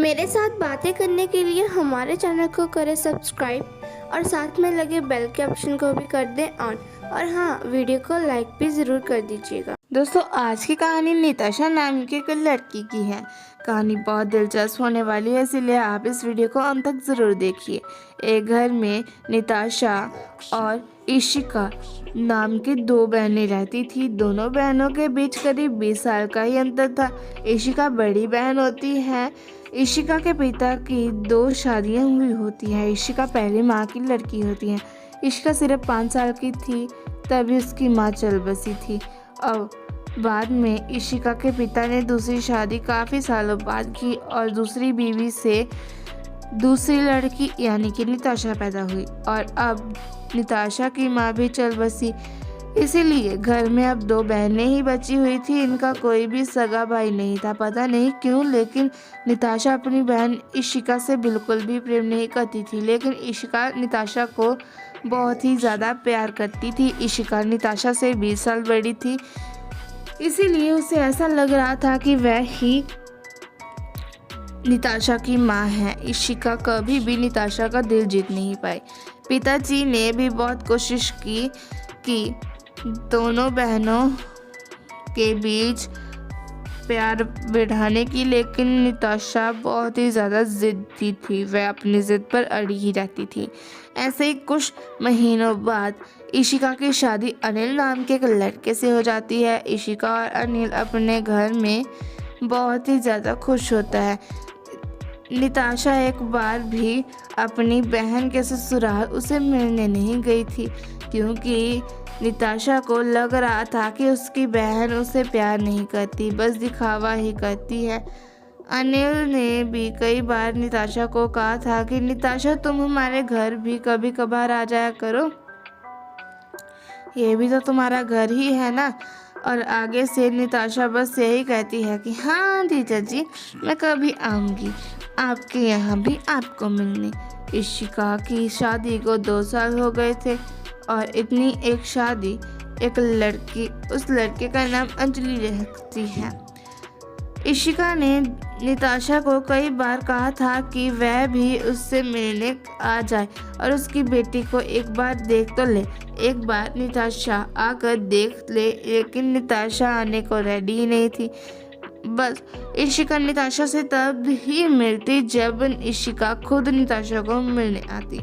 मेरे साथ बातें करने के लिए हमारे चैनल को करें सब्सक्राइब और साथ में लगे बेल के ऑप्शन को भी कर दें ऑन। और हाँ, वीडियो को लाइक भी ज़रूर कर दीजिएगा। दोस्तों, आज की कहानी निताशा नाम की एक लड़की की है। कहानी बहुत दिलचस्प होने वाली है, इसलिए आप इस वीडियो को अंत तक ज़रूर देखिए। एक घर में निताशा और इशिका नाम की दो बहनें रहती थी। दोनों बहनों के बीच करीब 20 साल का ही अंतर था। इशिका बड़ी बहन होती है। इशिका के पिता की 2 शादियां हुई होती हैं। इशिका पहली माँ की लड़की होती है। इशिका सिर्फ 5 साल की थी तभी उसकी माँ चल बसी थी। अब बाद में इशिका के पिता ने दूसरी शादी काफ़ी सालों बाद की और दूसरी बीवी से दूसरी लड़की यानी कि निताशा पैदा हुई और अब निताशा की माँ भी चल बसी। इसीलिए घर में अब 2 बहनें ही बची हुई थी। इनका कोई भी सगा भाई नहीं था। पता नहीं क्यों, लेकिन निताशा अपनी बहन इशिका से बिल्कुल भी प्रेम नहीं करती थी, लेकिन इशिका निताशा को बहुत ही ज़्यादा प्यार करती थी। इशिका निताशा से 20 साल बड़ी थी, इसीलिए उसे ऐसा लग रहा था कि वह ही निताशा की माँ है। इशिका कभी भी निताशा का दिल जीत नहीं पाई। पिताजी ने भी बहुत कोशिश की कि दोनों बहनों के बीच प्यार बढ़ाने की, लेकिन निताशा बहुत ही ज़्यादा ज़िद्दी थी। वह अपनी ज़िद पर अड़ी ही रहती थी। ऐसे ही कुछ महीनों बाद इशिका की शादी अनिल नाम के एक लड़के से हो जाती है। इशिका और अनिल अपने घर में बहुत ही ज़्यादा खुश होता है। निताशा एक बार भी अपनी बहन के ससुराल उसे मिलने नहीं गई थी, क्योंकि निताशा को लग रहा था कि उसकी बहन उसे प्यार नहीं करती, बस दिखावा ही करती है। अनिल ने भी कई बार निताशा को कहा था कि निताशा, तुम हमारे घर भी कभी कभार आ जाया करो, ये भी तो तुम्हारा घर ही है ना। और आगे से निताशा बस यही कहती है कि हाँ जीजा जी, मैं कभी आऊँगी आपके यहाँ भी आपको मिलने। इशिका की शादी को 2 साल हो गए थे और इतनी एक शादी, एक लड़की, उस लड़के का नाम अंजलि रखती है। इशिका ने निताशा को कई बार कहा था कि वह भी उससे मिलने आ जाए और उसकी बेटी को एक बार देख तो ले। एक बार निताशा आकर देख ले, लेकिन निताशा आने को रेडी ही नहीं थी। बस इशिका निताशा से तब ही मिलती जब इशिका खुद निताशा को मिलने आती।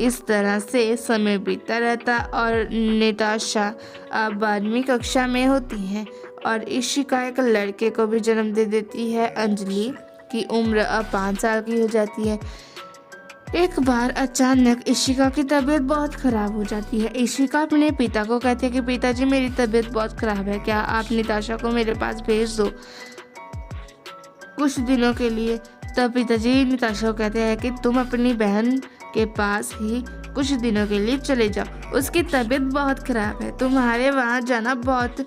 इस तरह से समय बीतता रहता और निताशा अब 12वीं कक्षा में होती है और इशिका एक लड़के को भी जन्म दे देती है। अंजलि की उम्र अब 5 साल की हो जाती है। एक बार अचानक इशिका की तबीयत बहुत ख़राब हो जाती है। इशिका अपने पिता को कहती है कि पिताजी, मेरी तबीयत बहुत ख़राब है, क्या आप निताशा को मेरे पास भेज दो कुछ दिनों के लिए। तब पिताजी निताशा को कहते हैं कि तुम अपनी बहन के पास ही कुछ दिनों के लिए चले जाओ, उसकी तबीयत बहुत ख़राब है, तुम्हारे वहाँ जाना बहुत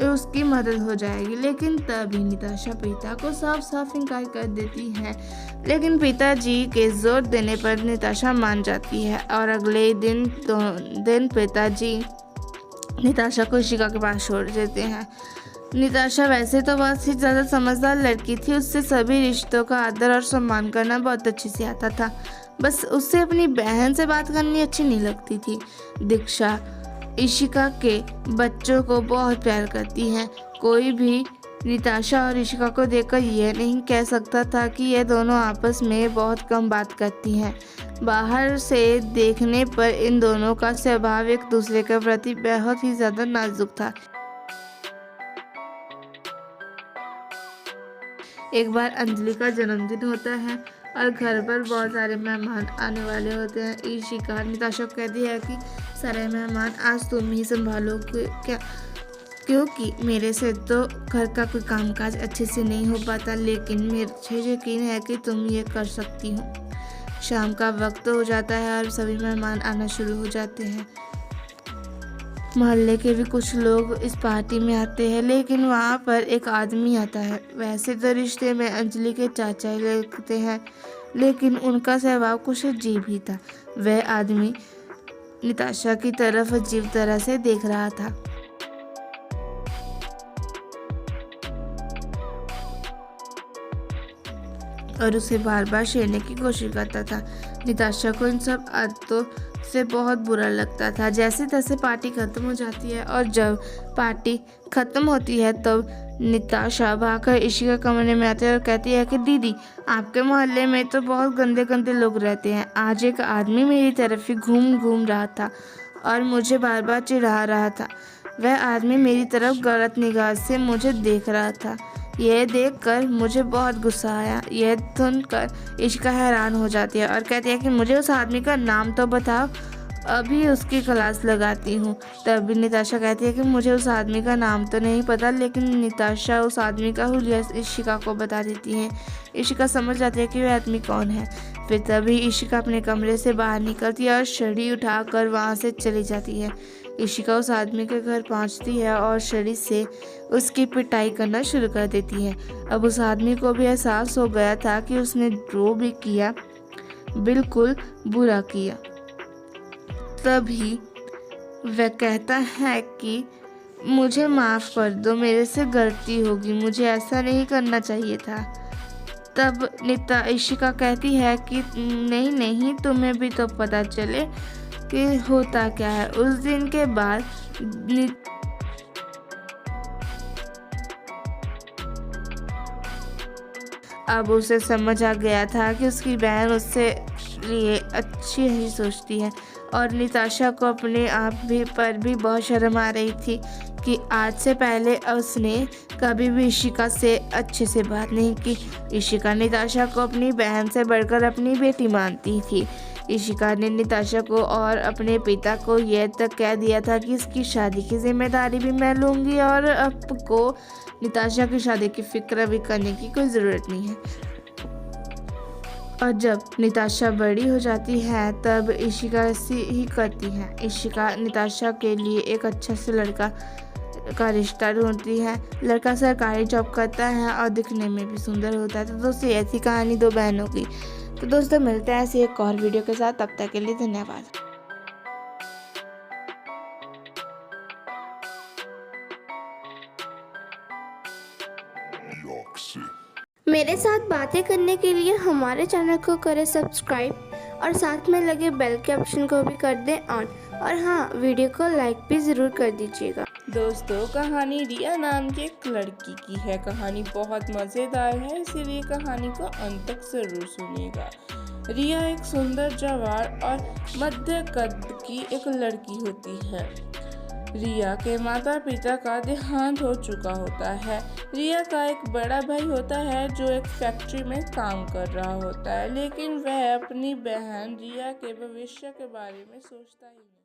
उसकी मदद हो जाएगी। लेकिन तभी निताशा पिता को साफ साफ इनकार कर देती है, लेकिन पिताजी के जोर देने पर निताशा मान जाती है और अगले दिन पिताजी निताशा को इशिका के पास छोड़ देते हैं। निताशा वैसे तो बहुत ही ज़्यादा समझदार लड़की थी, उससे सभी रिश्तों का आदर और सम्मान करना बहुत अच्छे से आता था, बस उससे अपनी बहन से बात करनी अच्छी नहीं लगती थी। दीक्षा इशिका के बच्चों को बहुत प्यार करती है। कोई भी निताशा और इशिका को देखकर यह नहीं कह सकता था कि ये दोनों आपस में बहुत कम बात करती हैं। बाहर से देखने पर इन दोनों का स्वभाव एक दूसरे के प्रति बहुत ही ज़्यादा नाजुक था। एक बार अंजलि का जन्मदिन होता है और घर पर बहुत सारे मेहमान आने वाले होते हैं। इशिका निताशा को कहती है कि सारे मेहमान आज तुम ही संभालो क्या, क्योंकि मेरे से तो घर का कोई कामकाज अच्छे से नहीं हो पाता, लेकिन मुझे यकीन है कि तुम ये कर सकती हो। शाम का वक्त हो जाता है और सभी मेहमान आना शुरू हो जाते हैं। मोहल्ले के भी कुछ लोग इस पार्टी में आते हैं, लेकिन वहाँ पर एक आदमी आता है। वैसे तो रिश्ते में अंजलि के चाचा ही लगते हैं, लेकिन उनका स्वभाव कुछ अजीब ही था। वह आदमी निताशा की तरफ अजीब तरह से देख रहा था। और उसे बार बार छेड़ने की कोशिश करता था। निताशा को इन सब आदतों से बहुत बुरा लगता था। जैसे तैसे पार्टी खत्म हो जाती है और जब पार्टी खत्म होती है तब निताशा भागकर इशिका कमरे में आती है और कहती है कि दीदी, आपके मोहल्ले में तो बहुत गंदे गंदे लोग रहते हैं। आज एक आदमी मेरी तरफ ही घूम रहा था और मुझे बार बार चिढ़ा रहा था। वह आदमी मेरी तरफ गलत निगाह से मुझे देख रहा था। यह देखकर मुझे बहुत गुस्सा आया। यह सुनकर इशिका हैरान हो जाती है और कहती है कि मुझे उस आदमी का नाम तो बताओ, अभी उसकी क्लास लगाती हूँ। तभी निताशा कहती है कि मुझे उस आदमी का नाम तो नहीं पता, लेकिन निताशा उस आदमी का हुलिया इशिका को बता देती है। इशिका समझ जाती है कि वह आदमी कौन है। फिर तभी इशिका अपने कमरे से बाहर निकलती है और छड़ी उठाकर वहाँ से चली जाती है। इशिका उस आदमी के घर पहुँचती है और छड़ी से उसकी पिटाई करना शुरू कर देती है। अब उस आदमी को भी एहसास हो गया था कि उसने जो भी किया बिल्कुल बुरा किया। तभी वह कहता है कि मुझे माफ़ कर दो, मेरे से गलती होगी, मुझे ऐसा नहीं करना चाहिए था। तब इशिका कहती है कि नहीं, तुम्हें भी तो पता चले कि होता क्या है। उस दिन के बाद अब उसे समझ आ गया था कि उसकी बहन उससे लिए अच्छी ही सोचती है और निताशा को अपने आप पर भी बहुत शर्म आ रही थी कि आज से पहले उसने कभी भी इशिका से अच्छे से बात नहीं की। इशिका निताशा को अपनी बहन से बढ़कर अपनी बेटी मानती थी। इशिका ने निताशा को और अपने पिता को यह तक कह दिया था कि इसकी शादी की जिम्मेदारी भी मैं लूँगी और आपको निताशा की शादी की फिक्र भी करने की कोई ज़रूरत नहीं है। और जब निताशा बड़ी हो जाती है तब इशिका ऐसी ही करती है। इशिका निताशा के लिए एक अच्छा से लड़का का रिश्ता ढूंढती है। लड़का सरकारी जॉब करता है और दिखने में भी सुंदर होता है। तो दोस्तों, ऐसी कहानी दो बहनों की। तो दोस्तों, मिलते हैं ऐसी एक और वीडियो के साथ। तब तक के लिए धन्यवाद। मेरे साथ बातें करने के लिए हमारे चैनल को करें सब्सक्राइब और साथ में लगे बेल के ऑप्शन को भी कर दें ऑन। और हाँ, वीडियो को लाइक भी ज़रूर कर दीजिएगा। दोस्तों, कहानी रिया नाम की एक लड़की की है। कहानी बहुत मज़ेदार है, इसीलिए कहानी को अंत तक ज़रूर सुनिएगा। रिया एक सुंदर, जवान और मध्य कद की एक लड़की होती है। रिया के माता पिता का देहांत हो चुका होता है। रिया का एक बड़ा भाई होता है जो एक फैक्ट्री में काम कर रहा होता है, लेकिन वह अपनी बहन रिया के भविष्य के बारे में सोचता ही नहीं।